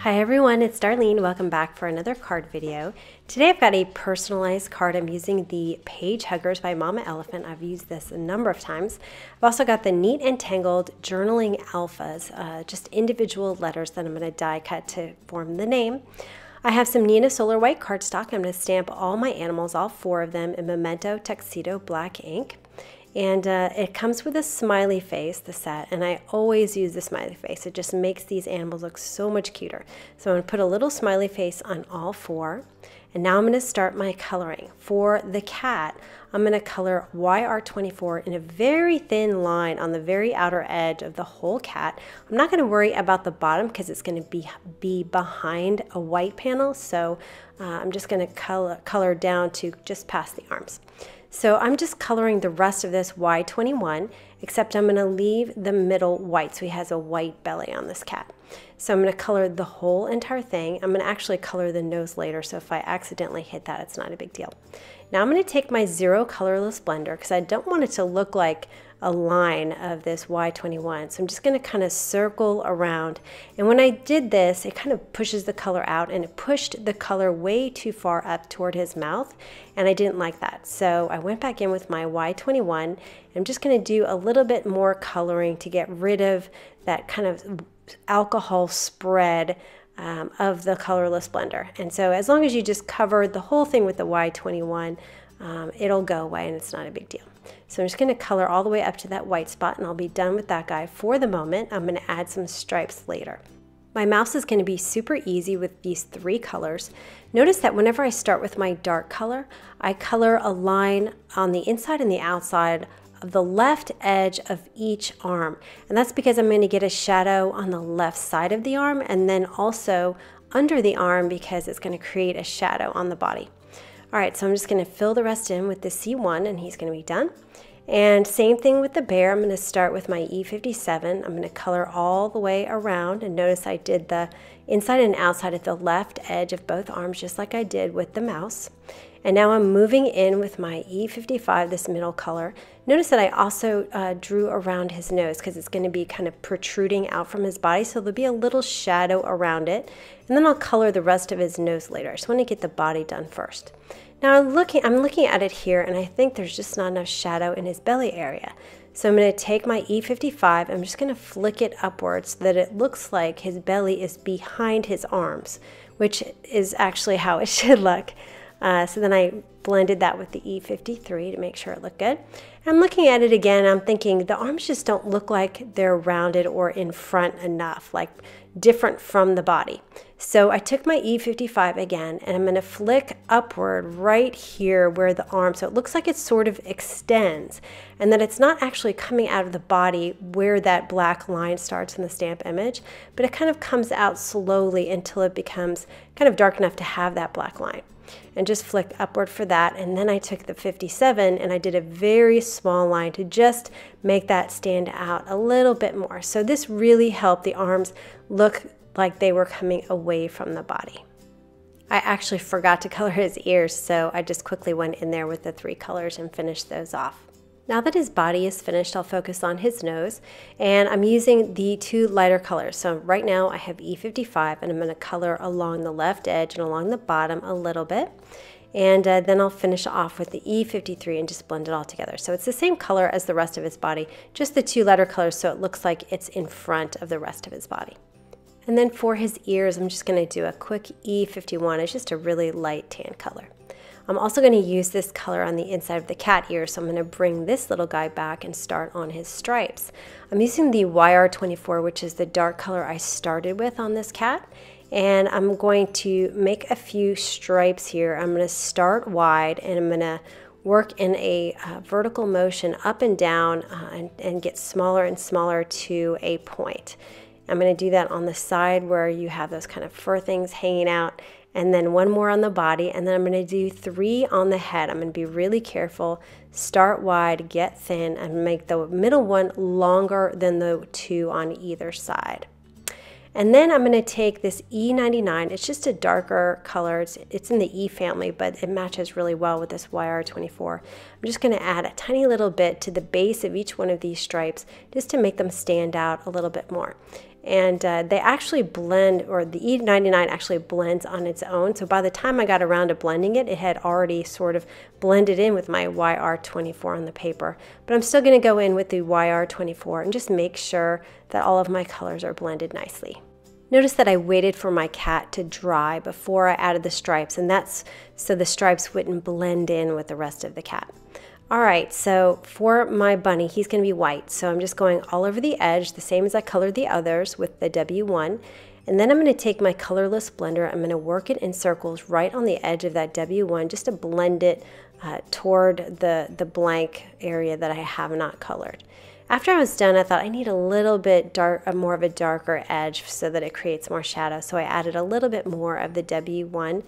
Hi everyone, it's Darlene. Welcome back for another card video. Today I've got a personalized card. I'm using the Page Huggers by Mama Elephant. I've used this a number of times. I've also got the Neat and Tangled Journaling Alphas, just individual letters that I'm going to die cut to form the name. I have some Neenah Solar White cardstock. I'm going to stamp all my animals, all 4 of them, in Memento Tuxedo black ink. And it comes with a smiley face, the set, and I always use the smiley face. It just makes these animals look so much cuter. So I'm going to put a little smiley face on all 4. And now I'm going to start my coloring. For the cat, I'm going to color YR24 in a very thin line on the very outer edge of the whole cat. I'm not going to worry about the bottom because it's going to be behind a white panel. So I'm just going to color down to just past the arms. So I'm just coloring the rest of this Y21, except I'm going to leave the middle white, so he has a white belly on this cat. So I'm going to color the whole entire thing. I'm going to actually color the nose later, so if I accidentally hit that, it's not a big deal. Now I'm going to take my Zero Colorless Blender, because I don't want it to look like a line of this Y21. So I'm just going to kind of circle around. And when I did this, it kind of pushes the color out, and it pushed the color way too far up toward his mouth, and I didn't like that. So I went back in with my Y21. I'm just going to do a little bit more coloring to get rid of that kind of alcohol spread of the colorless blender. And so as long as you just cover the whole thing with the Y21, it'll go away and it's not a big deal. So I'm just going to color all the way up to that white spot, and I'll be done with that guy for the moment. I'm going to add some stripes later. My mouse is going to be super easy with these 3 colors. Notice that whenever I start with my dark color, I color a line on the inside and the outside of the left edge of each arm. And that's because I'm going to get a shadow on the left side of the arm, and then also under the arm because it's going to create a shadow on the body. All right, so I'm just going to fill the rest in with the C1, and he's going to be done. And same thing with the bear. I'm going to start with my E57. I'm going to color all the way around, and notice I did the inside and outside at the left edge of both arms just like I did with the mouse. And now I'm moving in with my E55, this middle color. Notice that I also drew around his nose because it's going to be kind of protruding out from his body, so there'll be a little shadow around it. And then I'll color the rest of his nose later. I just want to get the body done first. Now I'm looking at it here, and I think there's just not enough shadow in his belly area. So I'm going to take my E55, I'm just going to flick it upwards so that it looks like his belly is behind his arms, which is actually how it should look. So then I blended that with the E53 to make sure it looked good. I'm looking at it again, I'm thinking the arms just don't look like they're rounded or in front enough, like different from the body. So I took my E55 again, and I'm going to flick upward right here where the arm, so it looks like it sort of extends, and that it's not actually coming out of the body where that black line starts in the stamp image, but it kind of comes out slowly until it becomes kind of dark enough to have that black line. And just flick upward for that, and then I took the 57 and I did a very small line to just make that stand out a little bit more. So this really helped the arms look like they were coming away from the body. I actually forgot to color his ears, so I just quickly went in there with the 3 colors and finished those off. Now that his body is finished, I'll focus on his nose, and I'm using the 2 lighter colors. So right now I have E55, and I'm going to color along the left edge and along the bottom a little bit. And then I'll finish off with the E53 and just blend it all together. So it's the same color as the rest of his body, just the 2 lighter colors, so it looks like it's in front of the rest of his body. And then for his ears, I'm just going to do a quick E51. It's just a really light tan color. I'm also going to use this color on the inside of the cat ear, so I'm going to bring this little guy back and start on his stripes. I'm using the YR24, which is the dark color I started with on this cat, and I'm going to make a few stripes here. I'm going to start wide, and I'm going to work in a vertical motion up and down and get smaller and smaller to a point. I'm going to do that on the side where you have those kind of fur things hanging out, and then 1 more on the body, and then I'm going to do 3 on the head. I'm going to be really careful, start wide, get thin, and make the middle one longer than the 2 on either side. And then I'm going to take this E99. It's just a darker color. It's in the E family, but it matches really well with this YR24. I'm just going to add a tiny little bit to the base of each one of these stripes just to make them stand out a little bit more. and they actually blend, or the E99 actually blends on its own. So by the time I got around to blending it, it had already sort of blended in with my YR24 on the paper. But I'm still going to go in with the YR24 and just make sure that all of my colors are blended nicely. Notice that I waited for my cat to dry before I added the stripes, and that's so the stripes wouldn't blend in with the rest of the cat. All right, so for my bunny, he's going to be white. So I'm just going all over the edge, the same as I colored the others with the W1. And then I'm going to take my colorless blender. I'm going to work it in circles right on the edge of that W1 just to blend it toward the blank area that I have not colored. After I was done, I thought I need a little bit more of a darker edge so that it creates more shadow. So I added a little bit more of the W1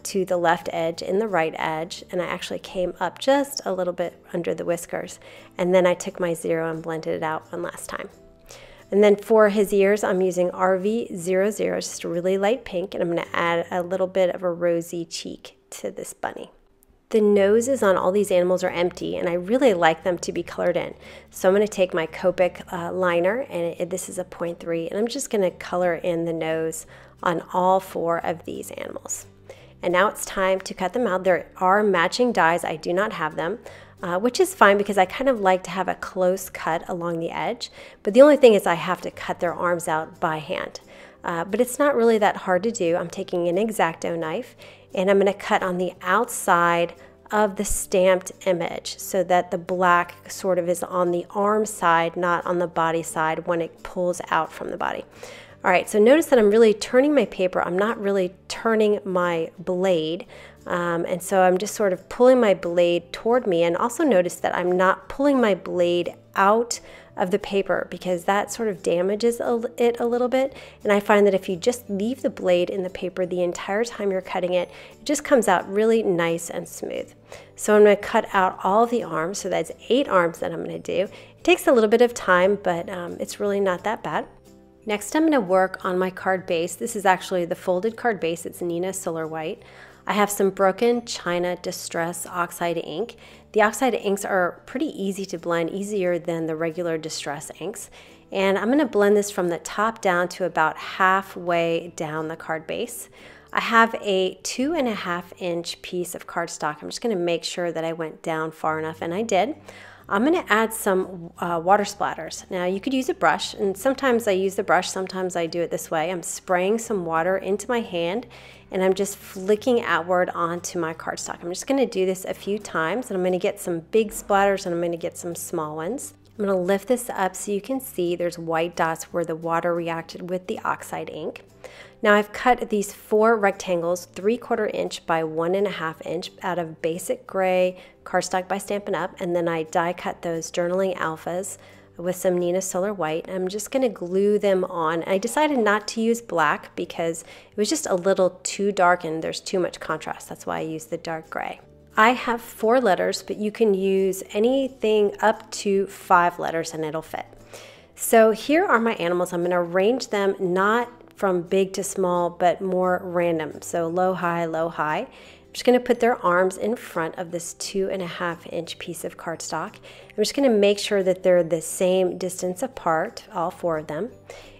to the left edge and the right edge, and I actually came up just a little bit under the whiskers. And then I took my 0 and blended it out one last time. And then for his ears, I'm using RV00, just a really light pink, and I'm going to add a little bit of a rosy cheek to this bunny. The noses on all these animals are empty, and I really like them to be colored in. So I'm going to take my Copic liner, and this is a 0.3, and I'm just going to color in the nose on all 4 of these animals. And now it's time to cut them out. There are matching dies. I do not have them, which is fine because I kind of like to have a close cut along the edge. But the only thing is I have to cut their arms out by hand. But it's not really that hard to do. I'm taking an X-Acto knife, and I'm going to cut on the outside of the stamped image so that the black sort of is on the arm side, not on the body side when it pulls out from the body. All right, so notice that I'm really turning my paper. I'm not really turning my blade. And so I'm just sort of pulling my blade toward me. And also notice that I'm not pulling my blade out of the paper because that sort of damages it a little bit. And I find that if you just leave the blade in the paper the entire time you're cutting it, it just comes out really nice and smooth. So I'm going to cut out all of the arms. So that's 8 arms that I'm going to do. It takes a little bit of time, but it's really not that bad. Next, I'm going to work on my card base. This is actually the folded card base. It's Neenah Solar White. I have some Broken China Distress Oxide ink. The oxide inks are pretty easy to blend, easier than the regular Distress inks. And I'm going to blend this from the top down to about halfway down the card base. I have a 2.5-inch piece of cardstock. I'm just going to make sure that I went down far enough, and I did. I'm going to add some water splatters. Now you could use a brush, and sometimes I use the brush, sometimes I do it this way. I'm spraying some water into my hand, and I'm just flicking outward onto my cardstock. I'm just going to do this a few times, and I'm going to get some big splatters and I'm going to get some small ones. I'm going to lift this up so you can see there's white dots where the water reacted with the oxide ink. Now I've cut these 4 rectangles 3/4 inch by 1.5 inch out of basic gray cardstock by Stampin' Up, and then I die cut those Journaling Alphas with some Neenah Solar White. I'm just going to glue them on. I decided not to use black because it was just a little too dark and there's too much contrast. That's why I used the dark gray. I have 4 letters, but you can use anything up to 5 letters and it'll fit. So here are my animals. I'm going to arrange them not from big to small, but more random. So low, high, low, high. I'm just going to put their arms in front of this 2.5-inch piece of cardstock. I'm just going to make sure that they're the same distance apart, all 4 of them.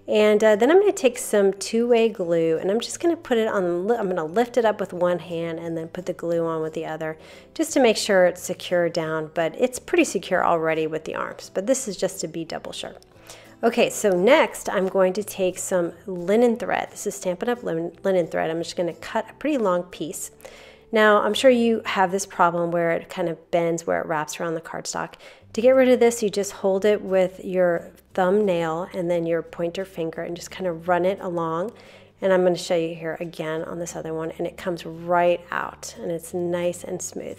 And then I'm going to take some 2-way glue, and I'm just going to put it on, I'm going to lift it up with one hand and then put the glue on with the other, just to make sure it's secure down, but it's pretty secure already with the arms, but this is just to be double sure. Okay, so next I'm going to take some linen thread. This is Stampin' Up! Linen thread. I'm just going to cut a pretty long piece. Now, I'm sure you have this problem where it kind of bends where it wraps around the cardstock. To get rid of this, you just hold it with your thumbnail and then your pointer finger and just kind of run it along. And I'm going to show you here again on this other one, and it comes right out and it's nice and smooth.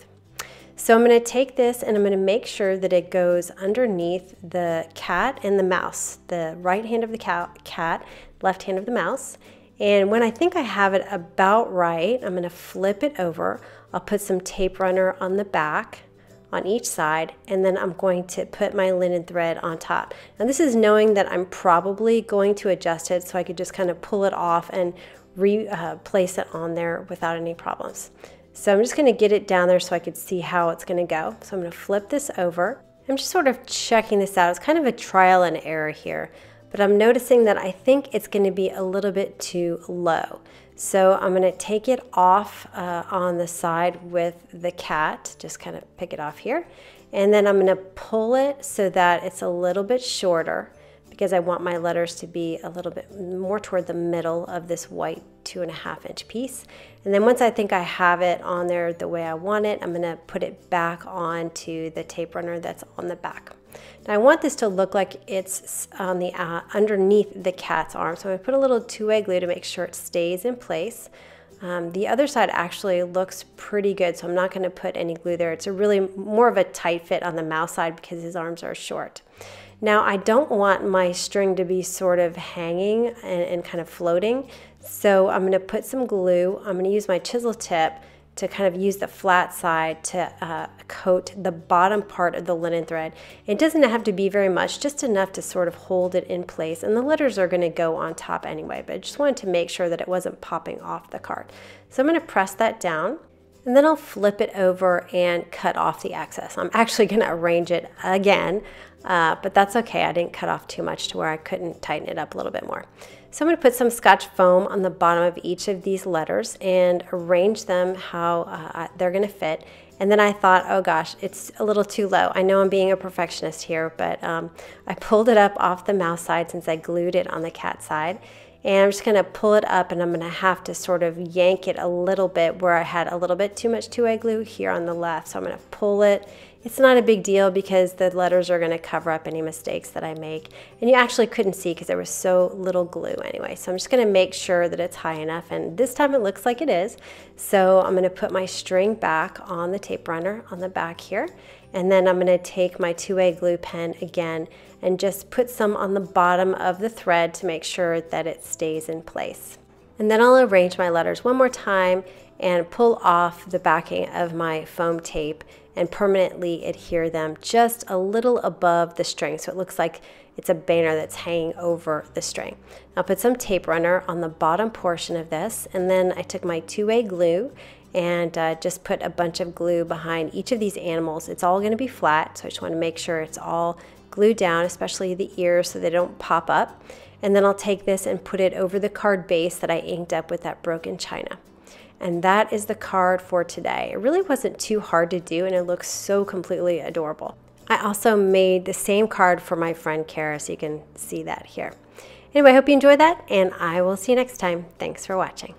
So I'm going to take this and I'm going to make sure that it goes underneath the cat and the mouse, the right hand of the cat, left hand of the mouse. And when I think I have it about right, I'm going to flip it over. I'll put some tape runner on the back on each side, and then I'm going to put my linen thread on top. Now this is knowing that I'm probably going to adjust it so I could just kind of pull it off and place it on there without any problems. So I'm just going to get it down there so I could see how it's going to go. So I'm going to flip this over. I'm just sort of checking this out. It's kind of a trial and error here. but I'm noticing that I think it's going to be a little bit too low. So I'm going to take it off on the side with the cat, just kind of pick it off here. And then I'm going to pull it so that it's a little bit shorter, because I want my letters to be a little bit more toward the middle of this white 2.5-inch piece. And then once I think I have it on there the way I want it, I'm gonna put it back onto the tape runner that's on the back. Now I want this to look like it's on the underneath the cat's arm. So I'm gonna put a little 2-way glue to make sure it stays in place. The other side actually looks pretty good, so I'm not going to put any glue there. It's a really more of a tight fit on the mouse side because his arms are short. Now I don't want my string to be sort of hanging and kind of floating, so I'm going to put some glue. I'm going to use my chisel tip to kind of use the flat side to coat the bottom part of the linen thread. It doesn't have to be very much, just enough to sort of hold it in place, and the letters are going to go on top anyway, but I just wanted to make sure that it wasn't popping off the card. So I'm going to press that down, and then I'll flip it over and cut off the excess. I'm actually going to arrange it again, but that's okay. I didn't cut off too much to where I couldn't tighten it up a little bit more. So I'm going to put some Scotch foam on the bottom of each of these letters and arrange them how they're going to fit. And then I thought, oh gosh, it's a little too low. I know I'm being a perfectionist here, but I pulled it up off the mouse side since I glued it on the cat side. And I'm just going to pull it up, and I'm going to have to sort of yank it a little bit where I had a little bit too much 2-way glue here on the left. So I'm going to pull it. It's not a big deal because the letters are going to cover up any mistakes that I make. And you actually couldn't see because there was so little glue anyway. So I'm just going to make sure that it's high enough. And this time it looks like it is. So I'm going to put my string back on the tape runner on the back here. And then I'm going to take my 2-way glue pen again and just put some on the bottom of the thread to make sure that it stays in place. And then I'll arrange my letters one more time and pull off the backing of my foam tape and permanently adhere them just a little above the string, so it looks like it's a banner that's hanging over the string. I'll put some tape runner on the bottom portion of this, and then I took my 2-way glue and just put a bunch of glue behind each of these animals. It's all going to be flat, so I just want to make sure it's all glued down, especially the ears, so they don't pop up. And then I'll take this and put it over the card base that I inked up with that broken china. And that is the card for today. It really wasn't too hard to do, and it looks so completely adorable. I also made the same card for my friend Kara, so you can see that here. Anyway, I hope you enjoyed that, and I will see you next time. Thanks for watching.